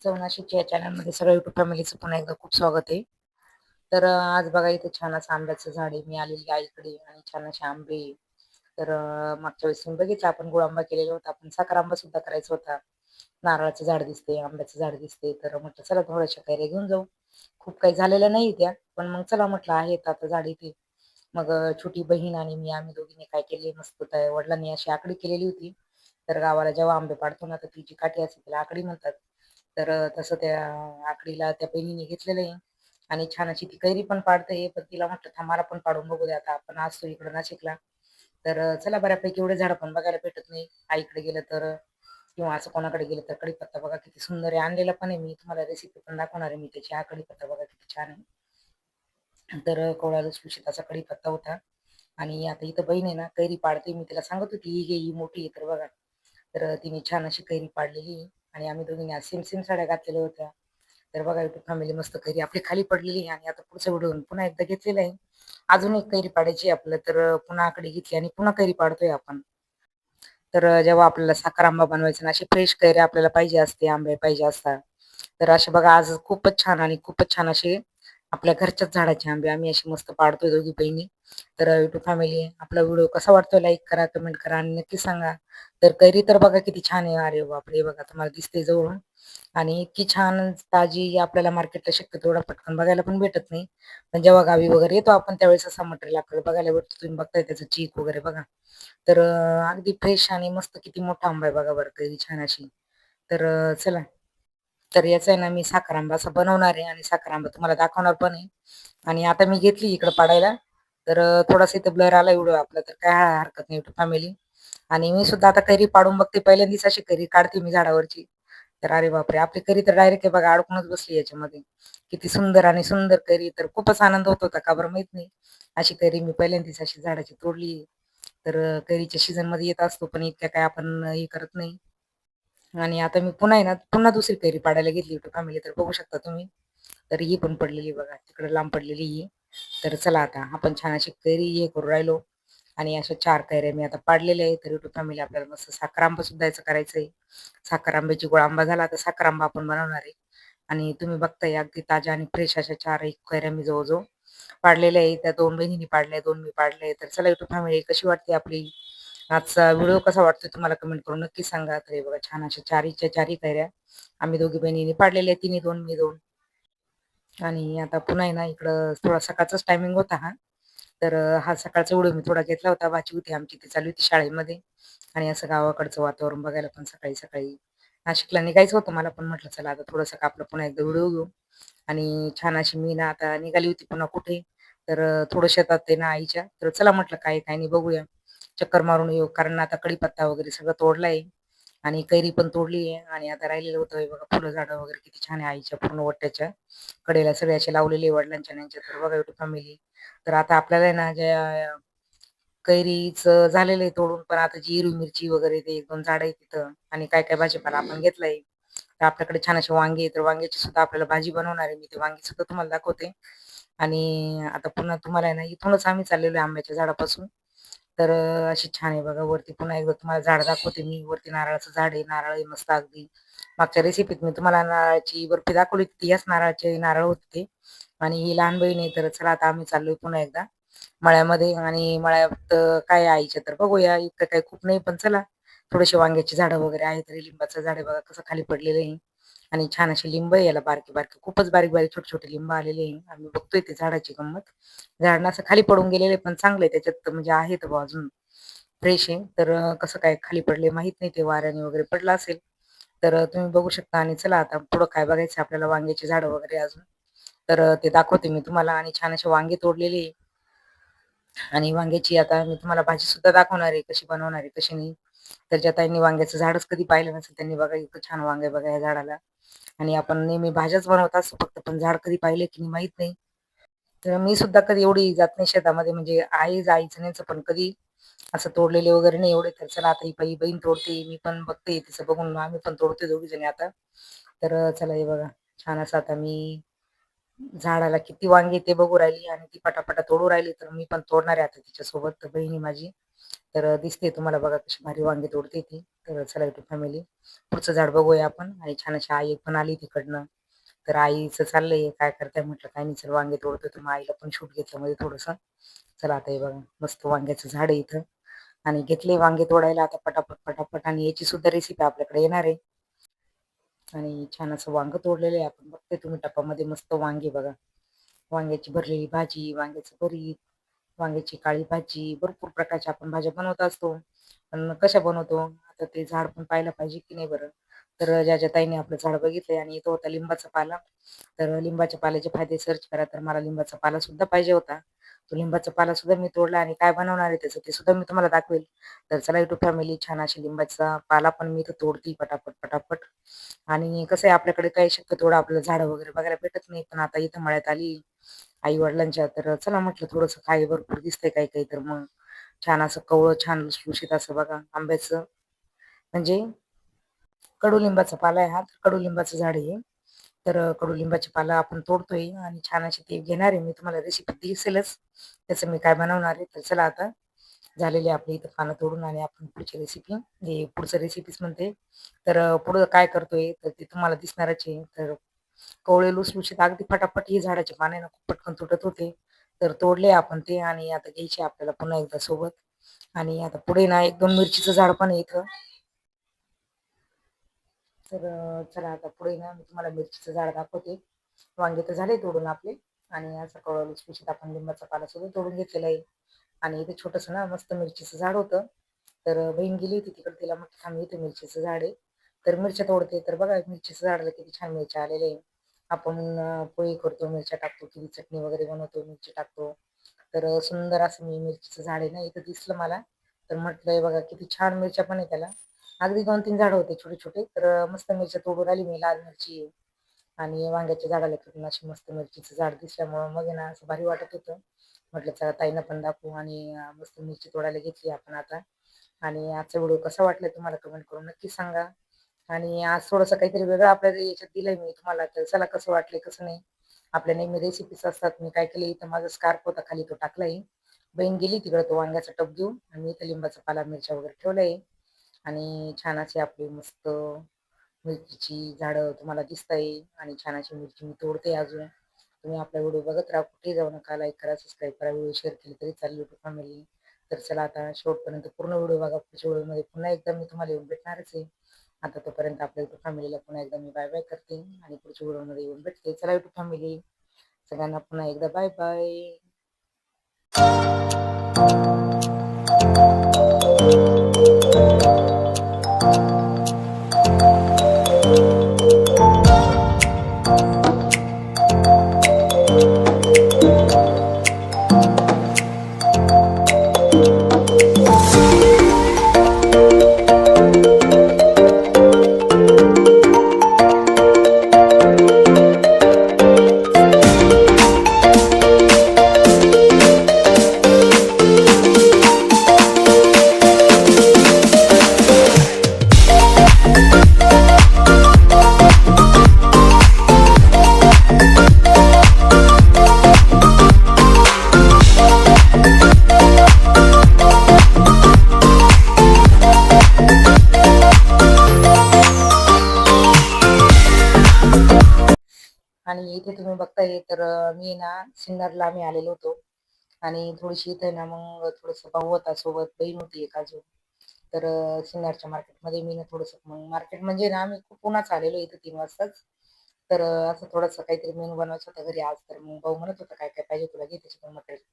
चवनाशीच्या या चॅनलमध्ये सगळ्या युट्यूब फॅमिलीचं पुन्हा एकदा खूप स्वागत आहे. तर आज बघा इथे छान असं आंब्याचं झाड आहे. मी आलेली आईकडे आणि छान असे आंबे आहे. तर मागच्या वेळेस तुम्ही बघितलं आपण गोड आंबा केलेला होता. आपण साखर आंबा सुद्धा करायचा होता. नारळाचं झाड दिसते, आंब्याचं झाड दिसते. तर म्हटलं चला थोड्याशा कैऱ्या घेऊन जाऊ. खूप काही झालेल्या नाही त्या, पण मग चला म्हटलं आहेत आता झाड इथे. मग छोटी बहीण आणि मी आम्ही दोघींनी काय केले मस्त त्या वडिलांनी अशी आकडी केलेली होती. तर गावाला जेव्हा आंबे पाडतो ना, तर ती जी काठी असते तिला आकडी म्हणतात. तर तसं त्या आकडीला त्या बहिणीने घेतलेलं आहे आणि छान अशी ती कैरी पण पाडते. पण तिला म्हटलं थांब मला पण पाडून बघू दे आता आपण असतो इकडं नाशिकला. तर चला बऱ्यापैकी एवढे झाडं पण बघायला भेटत नाही. आईकडे गेलं तर किंवा असं कोणाकडे गेलं तर कढीपत्ता बघा किती सुंदर आहे. आणलेला पण आहे मी तुम्हाला रेसिपी पण दाखवणार आहे मी त्याची. हा कढीपत्ता बघा किती छान आहे. तर कोवळा लुसलुशीत असा कढीपत्ता होता. आणि आता इथं बहीण आहे ना कैरी पाडते. मी तिला सांगत होती ही घे ही मोठी आहे तर बघा. तर तिने छान अशी कैरी पाडलेली आहे आणि आम्ही दोघींनी आज सेम सेम साड्या घातलेल्या होत्या. तर बघा युट्यूब फॅमिली मस्त कैरी आपली खाली पडलेली आहे आणि आता पुढच्या व्हिडिओ पुन्हा एकदा घेतलेलं आहे. अजून एक कैरी पाडायची आहे आपलं तर पुन्हा आकडे घेतली आणि पुन्हा कैरी पाडतोय आपण. तर जेव्हा आपल्याला साखर आंबा बनवायचा ना अशी फ्रेश कैरी आपल्याला पाहिजे असते, आंबे पाहिजे असतात. तर असे बघा आज खूपच छान आणि खूपच छान असे आपल्या घरच्याच झाडाचे आंबे आम्ही असे मस्त पाडतोय दोघी बहिणी. तर युट्यूब फॅमिली आपला व्हिडिओ कसा वाटतोय लाईक करा, कमेंट करा आणि नक्की सांगा. तर कैरी तर बघा किती छान आहे. अरे बापरे! बघा तुम्हाला दिसते जवळून आणि इतकी छान ताजी आपल्याला मार्केटला शक्यतो एवढा पटकन बघायला पण भेटत नाही. पण जेव्हा गावी वगैरे येतो आपण त्यावेळेस असा मटेरियल आपल्याला बघायला भेटतो. तुम्ही बघताय त्याचं चीक वगैरे बघा. तर अगदी फ्रेश आणि मस्त किती मोठा आंबा आहे बघा बरं कैरी छान अशी. तर चला तर याचा आहे ना मी साखर आंबा असा बनवणार आहे आणि साखर आंबा तुम्हाला दाखवणार पण आहे. आणि आता मी घेतली इकडं पाडायला. तर थोडासा इथं ब्लर आला व्हिडिओ आपला तर काय हरकत नाही युट्यूब फॅमिली. आणि मी सुद्धा आता कैरी पाडून बघते. पहिल्यांदाच अशी कैरी काढते मी झाडावरची. तर अरे बापरे! आपली कैरी तर डायरेक्ट आहे बघा अडकूनच बसली याच्यामध्ये. किती सुंदर आणि सुंदर कैरी तर खूपच आनंद होत होता का बरं माहीत नाही. अशी कैरी मी पहिल्यांदाच अशी झाडाची तोडली. तर कैरीच्या सीझनमध्ये येत असतो पण इतक्या काय आपण हे करत नाही. आणि आता मी पुन्हा आहे ना, पुन्हा दुसरी कैरी पाडायला घेतली होती फॅमिली तर बघू शकता तुम्ही. तर ही पण पडलेली बघा तिकडे लांब पडलेली ही. तर चला आता आपण छान अशी कैरी हे करू राहिलो आणि अशा 4 कैऱ्या मी आता पाडलेल्या आहे. तर युट्यूब फॅमिली आपल्याला मस्त साखर आंबा सुद्धा याचं करायचं आहे. साखर आंब्याची गोड आंबा झाला तर साखर आंबा आपण बनवणार आहे. आणि तुम्ही बघताय अगदी ताज्या आणि फ्रेश अशा 4 एक कैऱ्या मी जवळ पाडलेल्या आहे. त्या 2 बहिणींनी पाडल्या, 2 मी पाडल्या. तर चला युट्यूब फॅमिली कशी वाटते आपली आजचा व्हिडिओ कसा वाटतोय तुम्हाला कमेंट करून नक्की सांगा. तर हे बघा छान अशा 4च्या 4ही कैऱ्या आम्ही दोघी बहिणींनी पाडलेल्या आहेत. तिने 2 मी 2. आणि आता पुन्हा आहे ना इकडं थोडा सकाळचाच टायमिंग होता हा. तर हा सकाळचा व्हिडिओ मी थोडा घेतला होता. वाची होती आमची ती चालू होती शाळेमध्ये आणि असं गावाकडचं वातावरण बघायला पण सकाळी-सकाळी नाशिकला निघायचं होतं मला पण म्हटलं चला आता थोडंसं आपलं पुन्हा एकदा व्हिडिओ घेऊ. आणि छान अशी मी ना आता निघाली होती पुन्हा कुठे तर थोडं शेतात आहे ना आईच्या. तर चला म्हटलं काय काय नाही बघूया. चक्कर मारून येऊ कारण आता कडीपत्ता वगैरे सगळं तोडलंय आणि कैरी पण तोडली आहे आणि आता राहिलेलं होतं हे बघा फुलं झाडं वगैरे किती छान आहे आईच्या पूर्ण ओट्याच्या कडेला सगळे असे लावलेले वडिलांच्या यांच्या तर बघा युट्यूब फॅमिली. तर आता आपल्याला आहे ना ज्या कैरीचं झालेलं आहे तोडून पण आता जी हिरवी मिरची वगैरे ते 1-2 झाडं आहेत तिथं आणि काय-काय भाजीपाला आपण घेतलाय. तर आपल्याकडे छान असे वांगे आहेत तर वांग्याची सुद्धा आपल्याला भाजी बनवणार आहे. मी ते वांगी सुद्धा तुम्हाला दाखवते. आणि आता पुन्हा तुम्हाला आहे ना इथूनच आम्ही चाललेलो आहे आंब्याच्या झाडापासून. तर अशी छान आहे बघा वरती पुन्हा एकदा तुम्हाला झाड दाखवते मी. वरती नारळाचं झाड आहे. नारळ आहे मस्त अगदी. मागच्या रेसिपीत मी तुम्हाला नारळाची बर्फी दाखवली होती. याच नारळाचे नारळ होते ते. आणि ही लहान बहीण आहे. तर चला आता आम्ही चाललोय पुन्हा एकदा मळ्यामध्ये आणि मळ्यात काय आहे आईच्या तर बघूया. इतकं काही खूप नाही पण चला थोडेसे वांग्याची झाडं वगैरे आहेत. तरी लिंबाचं झाड आहे बघा कसं खाली पडलेलं आहे. आणि छान अशी लिंब आहे याला बारकी-बारकी खूपच बारीक-बारीक छोटे-छोटे लिंब आलेले आहे. आम्ही बघतोय ते झाडाची गंमत. झाड ना असं खाली पडून गेलेले पण चांगलं आहे त्याच्यात म्हणजे आहेत बुवा अजून फ्रेश आहे. तर कसं काय खाली पडले माहीत नाही ते वाऱ्याने वगैरे पडलं असेल. तर तुम्ही बघू शकता आणि चला आता पुढं काय बघायचं आपल्याला वांग्याची झाडं वगैरे अजून. तर ते दाखवते मी तुम्हाला आणि छान असे वांगे तोडलेले आहे. आणि वांग्याची आता मी तुम्हाला भाजी सुद्धा दाखवणार आहे कशी बनवणार आहे कशी नाही. तर ज्या ताईंनी वांग्याचं झाडच कधी पाहिलं नसेल त्यांनी बघा इतकं छान वांगे आहे बघा या झाडाला. आणि आपण नेहमी भाज्याच बनवत असतो फक्त पण झाड कधी पाहिले की नाही माहीत नाही. तर मी सुद्धा कधी एवढी जात नाही शेतामध्ये म्हणजे आहे जायचं नाहीच पण कधी असं तोडलेले वगैरे नाही एवढे. तर चला आता ही बहीण तोडते मी पण बघते तिचं बघून आम्ही पण तोडतोय दोघी जणी आता. तर चला हे बघा छान असं आता मी झाडाला किती वांगी ते बघू राहिली आणि ती पटापटा तोडू राहिली तर मी पण तोडणार आहे आता तिच्यासोबत तर बहिणी माझी. तर दिसते तुम्हाला बघा कशी भारी वांगी तोडते ती. तर चला युट्यूब फॅमिली पुढचं झाड बघूया आपण. आणि छान अशी आई पण आली तिकडनं. तर आईचं चाललंय काय करताय म्हटलं काय नाही चल वांगे तोडतो. तर मग आईला पण शूट घेतलं मध्ये थोडंसं. चला आता हे बघा मस्त वांग्याचं झाड आहे इथं. आणि घेतले वांगे तोडायला आता पटापट पटापट. आणि याची सुद्धा रेसिपी आपल्याकडे येणार आहे. आणि छान असं वांग तोडलेलं आहे आपण बघते तुम्ही टपामध्ये मस्त वांगे बघा. वांग्याची भरलेली भाजी, वांग्याचं भरीत, वांग्याची काळी भाजी, भरपूर प्रकारच्या आपण भाज्या बनवत असतो. पण कशा बनवतो आता ते झाड पण पाहायला पाहिजे की नाही बरं. तर ज्या ताईने आपलं झाड बघितलंय आणि तो होता लिंबाचा पाला. तर लिंबाच्या पाल्याचे फायदे सर्च करा. तर मला लिंबाचा पाला सुद्धा पाहिजे होता. तो लिंबाचा पाला सुद्धा मी तोडला आणि काय बनवणार आहे त्याचं ते सुद्धा मी तुम्हाला दाखवेल. तर चला युट्यूब फॅमिली छान अशी लिंबाचा पाला पण मी इथं तोडते पटापट पटापट. आणि कसं आहे आपल्याकडे काही शक्यतो आपल्याला झाडं वगैरे बघायला भेटत नाही. पण आता इथं मळ्यात आली आई वडिलांच्या. तर चला म्हटलं थोडंसं काही भरपूर दिसतंय काही काही. तर मग छान असं कवळं छान लुसलुशीत असं बघा आंब्याचं म्हणजे कडुलिंबाचा पाला आहे हा. कडुलिंबाचं झाड आहे. तर कडुलिंबाची पाला आपण तोडतोय आणि छान अशी ते घेणार आहे. मी तुम्हाला रेसिपी दिसेलच त्याचं मी काय बनवणार आहे. तर चला आता झालेली आपली इथं पानं तोडून आणि आपण पुढची रेसिपी पुढचं रेसिपीच म्हणते. तर पुढं काय करतोय तर ते तुम्हाला दिसणारच आहे. तर कवळे लुसलुशीत अगदी फटाफट ही झाडाचे पाने ना खूप पटकन तुटत होते. तर तोडले आपण ते आणि आता घ्यायचे आपल्याला पुन्हा एकदा सोबत. आणि आता पुढे ना 1-2 मिरचीचं झाड पण आहे इथं. तर चला आता पुढे ना मी तुम्हाला मिरचीचं झाड दाखवते. वांगे तर झाले तोडून आपले. आणि असं कवळं लुसलुशीत आपण लिंबाचा पाला सुद्धा तोडून घेतलेला आहे. आणि इथे छोटंसं ना मस्त मिरचीचं झाड होतं. तर बहीण गेली होती तिकडे तिला म्हटलं थांब इथे मिरचीचं झाड आहे. तर मिरच्या तोडते. तर बघा मिरचीचं झाडाला किती छान मिरच्या आलेल्या आहे. आपण पोळी करतो, मिरच्या टाकतो, किती चटणी वगैरे बनवतो, मिरची टाकतो. तर सुंदर असं मी मिरचीचं झाड आहे ना इथं दिसलं मला. तर म्हटलं हे बघा किती छान मिरच्या पण आहे त्याला. अगदी 2-3 झाडं होते छोटे-छोटे. तर मस्त मिरच्या तोडून आली मी. लाल मिरची आहे. आणि वांग्याच्या झाडाला किती अशी मस्त मिरचीचं झाड दिसल्यामुळं मग आहे ना असं भारी वाटत होतं. म्हटलं चला ताईंना पण दाखवू. आणि मस्त मिरची तोडायला घेतली आपण आता. आणि आजचा व्हिडिओ कसा वाटला तुम्हाला कमेंट करून नक्की सांगा. आणि आज थोडंसं काहीतरी वेगळं आपल्याला याच्यात दिलंय मी तुम्हाला. तर चला कसं वाटलंय कसं नाही. आपल्या नेहमी रेसिपीज असतात. मी काय केलं इथं माझा स्कार्फ होता खाली तो टाकलाय. बहीण गेली तिकडे तो वांग्याचा टप घेऊन आणि मी इथं लिंबाचा पाला मिरच्या वगैरे ठेवलंय. आणि छान अशी आपली मस्त मिरचीची झाडं तुम्हाला दिसताय. आणि छान अशी मिरची मी तोडते अजून. तुम्ही आपला व्हिडिओ बघत राहा. कुठेही जाऊ नका. लाईक करा, सबस्क्राईब करा, व्हिडिओ शेअर केली तरी चालेल युट्यूब फॅमिली. तर चला आता शेवटपर्यंत पूर्ण व्हिडिओ बघा. पुढच्या व्हिडिओमध्ये पुन्हा एकदा मी तुम्हाला येऊन भेटणारच आहे. आता तोपर्यंत आपल्या युट्यूब फॅमिलीला पुन्हा एकदा मी बाय बाय करते. आणि पुढच्या व्हिडिओमध्ये येऊन भेटते. चला युट्यूब फॅमिली सगळ्यांना पुन्हा एकदा बाय बाय. आणि इथे तुम्ही बघताय तर मी ना सिन्नरला आम्ही आलेलो होतो. आणि थोडीशी इथे ना मग थोडंसं भाऊ होता सोबत, बहीण होती एक अजून. तर सिन्नरच्या मार्केटमध्ये मी ना थोडंसं मग मार्केट म्हणजे ना आम्ही खूप उन्हाच आलेलो इथं 3 वाजताच. तर असं थोडंसं काहीतरी मेनू बनवायचं होतं घरी आज. तर मग भाऊ म्हणत होता काय काय पाहिजे तुला घे त्याच्यातून मटेरियल.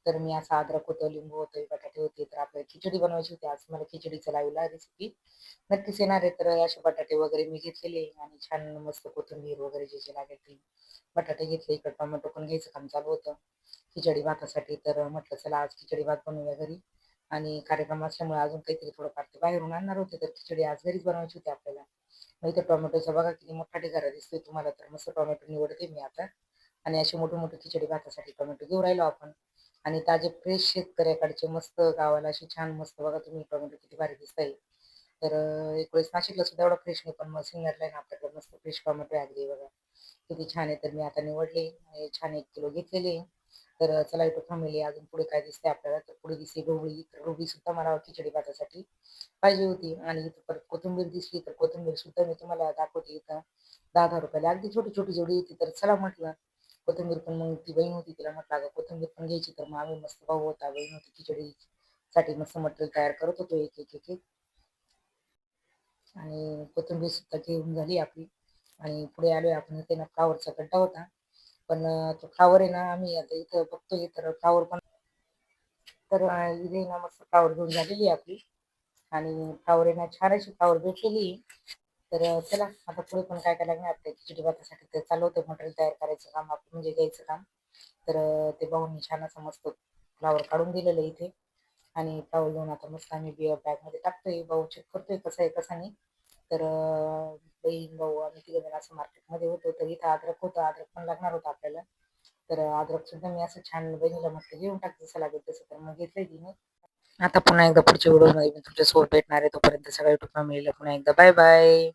तर मी असं अद्रक होतं, लिंबू होतं, बटाटे होते. तर आपल्याला खिचडी बनवायची होती आज. मला खिचडीचं लावला रेसिपी नक्कीच येणार आहे. तर असे बटाटे वगैरे मी घेतलेले आणि छान मस्त कोथिंबीर वगैरे जे जे लागेल ते बटाटे घेतले. इकडे टोमॅटो पण घ्यायचं काम चालू होतं खिचडी भातासाठी. तर म्हटलं चला आज खिचडी भात बनवूया घरी. आणि कार्यक्रम असल्यामुळे अजून काहीतरी थोडंफार ते बाहेरून आणणार होते. तर खिचडी आज घरीच बनवायची होती आपल्याला. मग इथे टोमॅटोचा बघा किती मोठा ढिगारा दिसतोय तुम्हाला. तर मस्त टोमॅटो निवडते मी आता. आणि अशी मोठी मोठी खिचडी भातासाठी टोमॅटो घेऊन राहिलो आपण. आणि ताजे फ्रेश शेतकऱ्याकडचे मस्त गावाला अशी छान मस्त बघा तुम्ही टोमॅटो किती भारी दिसताय. तर एक वेळेस नाशिकला सुद्धा एवढा फ्रेश नाही. पण मग सिन्नरला आहे ना आपल्याकडे मस्त फ्रेश टोमॅटो आहे अगदी बघा किती छान आहे. तर मी आता निवडले आणि छान 1 किलो घेतलेले. तर चला युट्यूब फॅमिली अजून पुढे काय दिसते आपल्याला, तर पुढे दिसते ढोबळी. तर ढोबळी सुद्धा मला खिचडी भातासाठी पाहिजे होती. आणि इथं परत कोथिंबीर दिसली, तर कोथिंबीर सुद्धा मी तुम्हाला दाखवते. इथं 10-10 रुपयाला अगदी छोटी छोटी जोडी होती. तर चला म्हटलं कोथिंबीर पण, मग ती बहीण होती तिला म्हटलं अगं कोथिंबीर पण घ्यायची. तर मग आम्ही मस्त भाऊ होता बहीण होती खिचडीसाठी मस्त मटेरियल तयार करत होतो एक एक एक एक. आणि कोथिंबीर सुद्धा घेऊन झाली आपली. आणि पुढे आलोय आपण. इथे ना फ्लावरचा गड्डा होता, पण तो फ्लावर आहे ना आम्ही आता इथं बघतोय तर फ्लावर पण, तर इथे ना मस्त फ्लावर घेऊन झालेली आहे आपली. आणि फ्लावर आहे ना छान अशी फ्लावर भेटलेली आहे. तर चला आता पुढे पण काय काय लागणार आपल्या खिचडी भातासाठी. तर चालू होतं मटेरियल तयार करायचं काम आपलं, म्हणजे घ्यायचं काम. तर ते भाऊंनी छान असं मस्त फ्लावर काढून दिलेलं इथे. आणि फ्लावर घेऊन आता मस्त आम्ही बॅगमध्ये टाकतोय. भाऊ चेक करतोय कसं आहे कसं नाही. तर बहीण भाऊ आम्ही तिघजण असं मार्केटमध्ये होतो. तर इथं अद्रक होतं, अद्रक पण लागणार होतं आपल्याला. तर अद्रक सुद्धा मी असं छान बहिणीला म्हटलं घेऊन टाक जसं लागेल तसं. तर मग घेतलंय तिने. आता पुन्हा एकदा पुढच्या व्हिडिओमध्ये मी तुमच्यासोबत भेटणार आहे. तोपर्यंत सगळ्या युट्यूब फॅमिलीला पुन्हा एकदा बाय बाय.